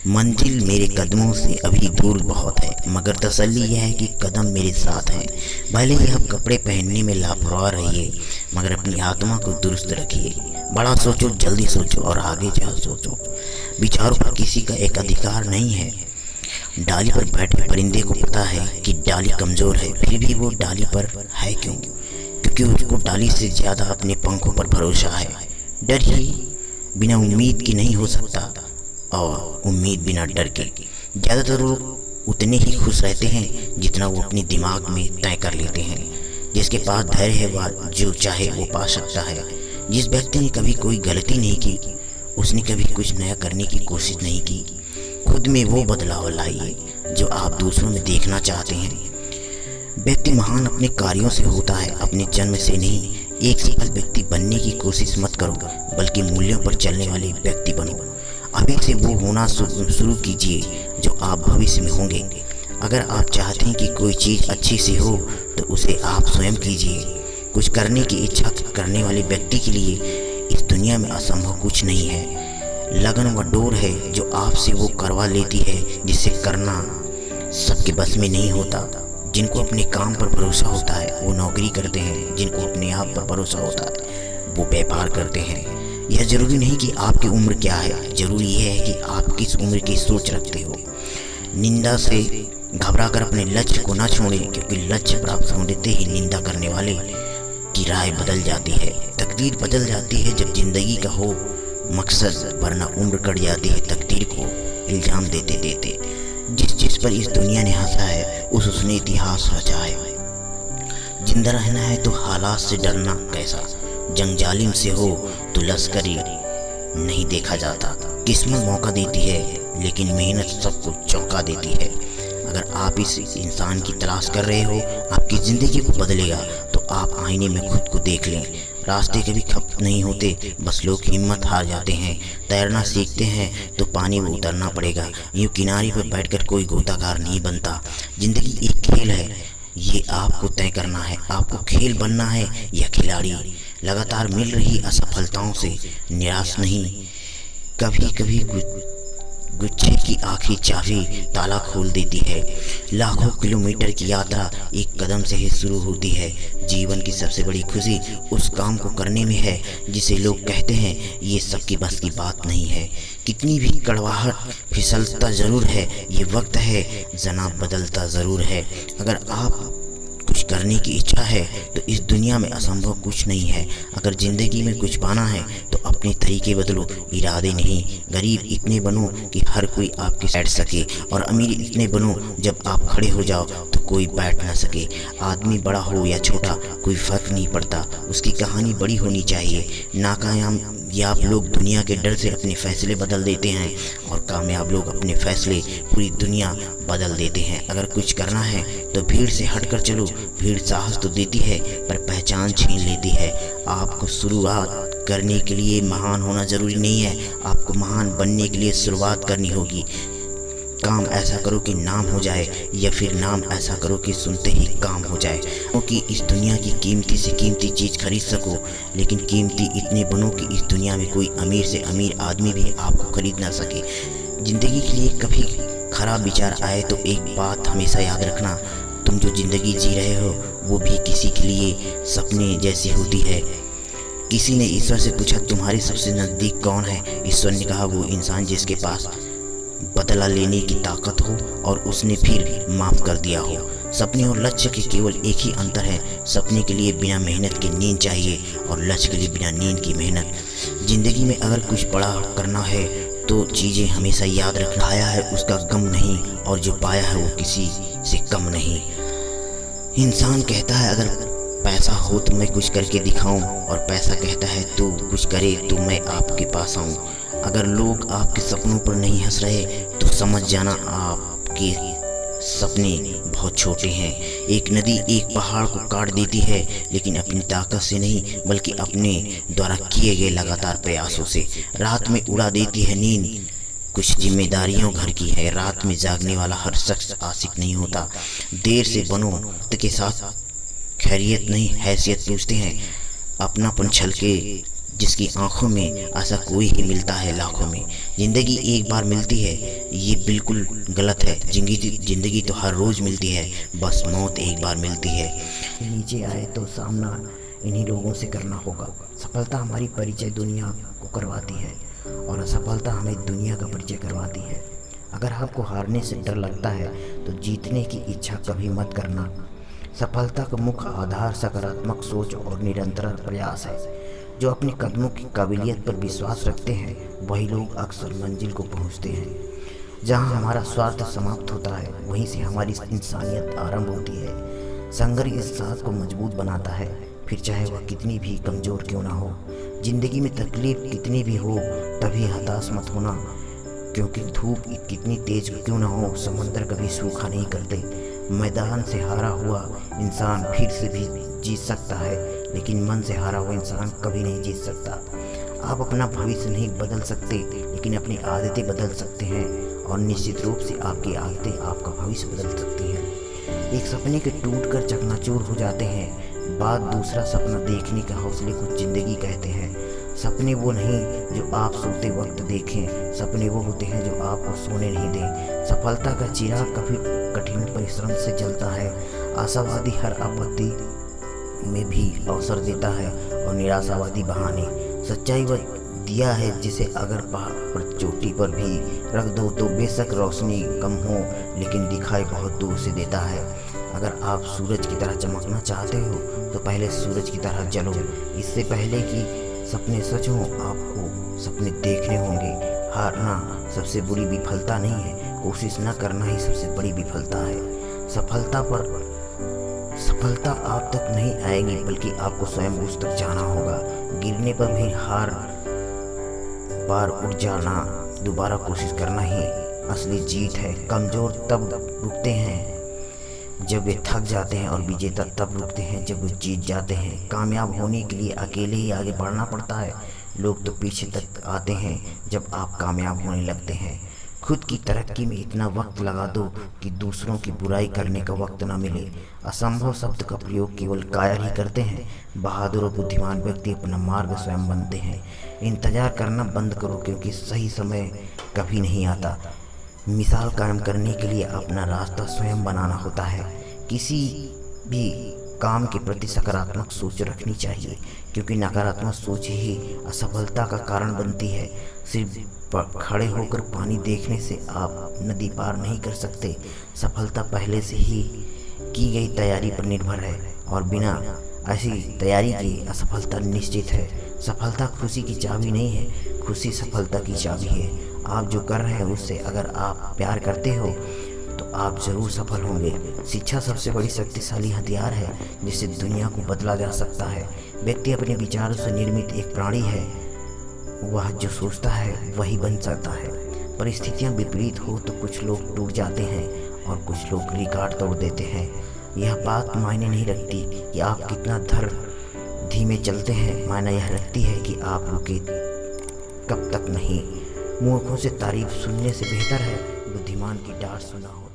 मंजिल मेरे कदमों से अभी दूर बहुत है, मगर तसल्ली यह है कि कदम मेरे साथ हैं। भले ही आप कपड़े पहनने में लापरवाह रहिए, मगर अपनी आत्मा को दुरुस्त रखिए। बड़ा सोचो, जल्दी सोचो और आगे जा सोचो। विचारों पर किसी का एक अधिकार नहीं है। डाली पर बैठे परिंदे को पता है कि डाली कमजोर है, फिर भी वो डाली पर है क्यों? क्योंकि उसको डाली से ज्यादा अपने पंखों पर भरोसा है। डर ही बिना उम्मीद की नहीं हो सकता और उम्मीद बिना डर के। ज़्यादातर लोग उतने ही खुश रहते हैं जितना वो अपने दिमाग में तय कर लेते हैं। जिसके पास धैर्य है वह जो चाहे वो पा सकता है। जिस व्यक्ति ने कभी कोई गलती नहीं की, उसने कभी कुछ नया करने की कोशिश नहीं की। खुद में वो बदलाव लाइए जो आप दूसरों में देखना चाहते हैं। व्यक्ति महान अपने कार्यों से होता है, अपने जन्म से नहीं। एक सफल व्यक्ति बनने की कोशिश मत करो, बल्कि मूल्यों पर चलने वाले व्यक्ति बनो। अभी से वो होना शुरू कीजिए जो आप भविष्य में होंगे। अगर आप चाहते हैं कि कोई चीज़ अच्छी से हो तो उसे आप स्वयं कीजिए। कुछ करने की इच्छा करने वाले व्यक्ति के लिए इस दुनिया में असंभव कुछ नहीं है। लगन व डोर है जो आपसे वो करवा लेती है जिसे करना सबके बस में नहीं होता। जिनको अपने काम पर भरोसा होता है वो नौकरी करते हैं, जिनको अपने आप पर भरोसा होता है वो व्यापार करते हैं। यह जरूरी नहीं कि आपकी उम्र क्या है, जरूरी यह है कि आप किस उम्र की सोच रखते हो। निंदा से घबराकर अपने लक्ष्य को न छोड़ें, क्योंकि लक्ष्य प्राप्त होने ही निंदा करने वाले की राय बदल जाती है। तकदीर बदल जाती है जब जिंदगी का हो मकसद, वरना उम्र कट जाती है तकदीर को इल्जाम देते देते। जिस पर इस दुनिया ने हंसा है उसने इतिहास रचा है। जिंदा रहना है तो हालात से डरना कैसा। जंग जालिम से हो तो लश्करी नहीं देखा जाता। किस्मत मौका देती है लेकिन मेहनत सबको चौंका देती है। अगर आप इस इंसान की तलाश कर रहे हो आपकी ज़िंदगी को बदलेगा तो आप आईने में खुद को देख लें। रास्ते कभी खत्म नहीं होते, बस लोग हिम्मत हार जाते हैं। तैरना सीखते हैं तो पानी में उतरना पड़ेगा। यूँ किनारे पर बैठकर कोई गोताखोर नहीं बनता। ज़िंदगी एक खेल है, ये आपको तय करना है। आपको खेल बनना है या खिलाड़ी। लगातार मिल रही असफलताओं से निराश नहीं, कभी कभी गुच्छे की आखिरी चाबी ताला खोल देती है। लाखों किलोमीटर की यात्रा एक कदम से ही शुरू होती है। जीवन की सबसे बड़ी खुशी उस काम को करने में है जिसे लोग कहते हैं ये सबकी बस की बात नहीं है। कितनी भी कड़वाहट फिसलता ज़रूर है, ये वक्त है जनाब बदलता ज़रूर है। अगर आप कुछ करने की इच्छा है तो इस दुनिया में असंभव कुछ नहीं है। अगर ज़िंदगी में कुछ पाना है तो अपने तरीके बदलो, इरादे नहीं। गरीब इतने बनो कि हर कोई आपके बैठ सके, और अमीर इतने बनो जब आप खड़े हो जाओ तो कोई बैठ ना सके। आदमी बड़ा हो या छोटा कोई फर्क नहीं पड़ता, उसकी कहानी बड़ी होनी चाहिए। नाकामयाब लोग दुनिया के डर से अपने फैसले बदल देते हैं और कामयाब लोग अपने फैसले पूरी दुनिया बदल देते हैं। अगर कुछ करना है तो भीड़ से हटकर चलो। भीड़ साहस तो देती है पर पहचान छीन लेती है। आपको शुरुआत करने के लिए महान होना जरूरी नहीं है, आपको महान बनने के लिए शुरुआत करनी होगी। काम ऐसा करो कि नाम हो जाए, या फिर नाम ऐसा करो कि सुनते ही काम हो जाए। क्योंकि इस दुनिया की कीमती से कीमती चीज़ खरीद सको, लेकिन कीमती इतने बनो कि इस दुनिया में कोई अमीर से अमीर आदमी भी आपको खरीद ना सके। ज़िंदगी के लिए कभी खराब विचार आए तो एक बात हमेशा याद रखना, तुम जो ज़िंदगी जी रहे हो वो भी किसी के लिए सपने जैसी होती है। किसी ने ईश्वर से पूछा तुम्हारे सबसे नज़दीक कौन है? ईश्वर ने कहा वो इंसान जिसके पास बदला लेने की ताकत हो और उसने फिर माफ़ कर दिया हो। सपने और लक्ष्य के केवल एक ही अंतर है, सपने के लिए बिना मेहनत के नींद चाहिए और लक्ष्य के लिए बिना नींद की मेहनत। ज़िंदगी में अगर कुछ बड़ा करना है तो चीज़ें हमेशा याद रखना, आया है उसका गम नहीं और जो पाया है वो किसी से कम नहीं। इंसान कहता है अगर पैसा हो तो मैं कुछ करके दिखाऊं, और पैसा कहता है तू कुछ करे तो मैं आपके पास आऊं। अगर लोग आपके सपनों पर नहीं हंस रहे तो समझ जाना आपके सपने बहुत छोटे हैं। एक नदी एक पहाड़ को काट देती है, लेकिन अपनी ताकत से नहीं बल्कि अपने द्वारा किए गए लगातार प्रयासों से। रात में उड़ा देती है नींद, कुछ जिम्मेदारियों घर की है। रात में जागने वाला हर शख्स आशिक नहीं होता। देर से बनो वक्त के साथ खैरियत नहीं हैसियत पूछते हैं। अपनापन छलके जिसकी आंखों में, ऐसा कोई ही मिलता है लाखों में। जिंदगी एक बार मिलती है, ये बिल्कुल गलत है। जिंदगी तो हर रोज मिलती है, बस मौत एक बार मिलती है। नीचे आए तो सामना इन्हीं लोगों से करना होगा। सफलता हमारी परिचय दुनिया को करवाती है और असफलता हमें दुनिया का परिचय करवाती है। अगर आपको हारने से डर लगता है तो जीतने की इच्छा कभी मत करना। सफलता का मुख्य आधार सकारात्मक सोच और निरंतर प्रयास है। जो अपने कदमों की काबिलियत पर विश्वास रखते हैं वही लोग अक्सर मंजिल को पहुंचते हैं। जहां हमारा स्वार्थ समाप्त होता है वहीं से हमारी इंसानियत आरंभ होती है। संघर्ष इस साथ को मजबूत बनाता है, फिर चाहे वह कितनी भी कमज़ोर क्यों ना हो। जिंदगी में तकलीफ कितनी भी हो तभी हताश मत होना, क्योंकि धूप कितनी तेज क्यों ना हो समंदर कभी सूखा नहीं करते। मैदान से हारा हुआ इंसान फिर से भी जीत सकता है, लेकिन मन से हारा हुआ इंसान कभी नहीं जीत सकता। आप अपना भविष्य नहीं बदल सकते, लेकिन अपनी आदतें बदल सकते हैं, और निश्चित रूप से आपकी आदतें आपका भविष्य बदल सकती हैं। एक सपने के टूटकर चकनाचूर हो जाते हैं, बाद दूसरा सपना देखने के हौसले को जिंदगी कहते हैं। सपने वो नहीं जो आप सोते वक्त देखें, सपने वो होते हैं जो आपको सोने नहीं दें। सफलता का चिराग कभी कठिन परिश्रम से जलता है। आशावादी हर आपत्ति में भी अवसर देता है और निराशावादी बहाने। सच्चाई वह दिया है जिसे अगर पहाड़ पर चोटी पर भी रख दो तो बेशक रोशनी कम हो, लेकिन दिखाई बहुत दूर से देता है। अगर आप सूरज की तरह चमकना चाहते हो तो पहले सूरज की तरह जलो। इससे पहले कि सपने सच हों आपको सपने देखने होंगे। हारना सबसे बुरी विफलता नहीं है, कोशिश न करना ही सबसे बड़ी विफलता है। सफलता आप तक नहीं आएगी, बल्कि आपको स्वयं उस तक जाना होगा। गिरने पर भी हार बार उठ जाना, दोबारा कोशिश करना ही असली जीत है। कमज़ोर तब रुकते हैं जब वे थक जाते हैं, और विजेता तब रुकते हैं जब वे जीत जाते हैं। कामयाब होने के लिए अकेले ही आगे बढ़ना पड़ता है। लोग तो पीछे तक आते हैं जब आप कामयाब होने लगते हैं। खुद की तरक्की में इतना वक्त लगा दो कि दूसरों की बुराई करने का वक्त ना मिले। असंभव शब्द का प्रयोग केवल कायर ही करते हैं। बहादुर और बुद्धिमान व्यक्ति अपना मार्ग स्वयं बनते हैं। इंतजार करना बंद करो, क्योंकि सही समय कभी नहीं आता। मिसाल कायम करने के लिए अपना रास्ता स्वयं बनाना होता है। किसी भी काम के प्रति सकारात्मक सोच रखनी चाहिए, क्योंकि नकारात्मक सोच ही असफलता का कारण बनती है। सिर्फ खड़े होकर पानी देखने से आप नदी पार नहीं कर सकते। सफलता पहले से ही की गई तैयारी पर निर्भर है, और बिना ऐसी तैयारी के असफलता निश्चित है। सफलता खुशी की चाबी नहीं है, खुशी सफलता की चाबी है। आप जो कर रहे हैं उससे अगर आप प्यार करते हो तो आप जरूर सफल होंगे। शिक्षा सबसे बड़ी शक्तिशाली हथियार है जिससे दुनिया को बदला जा सकता है। व्यक्ति अपने विचारों से निर्मित एक प्राणी है। वह जो सोचता है वही बन सकता है। परिस्थितियां विपरीत हो तो कुछ लोग टूट जाते हैं और कुछ लोग रिकॉर्ड तोड़ देते हैं। यह बात मायने नहीं रखती कि आप कितना धीमे चलते हैं, मायने यह रखती है कि आप रुके कब तक नहीं। मूर्खों से तारीफ सुनने से बेहतर है बुद्धिमान की डांट सुना हो।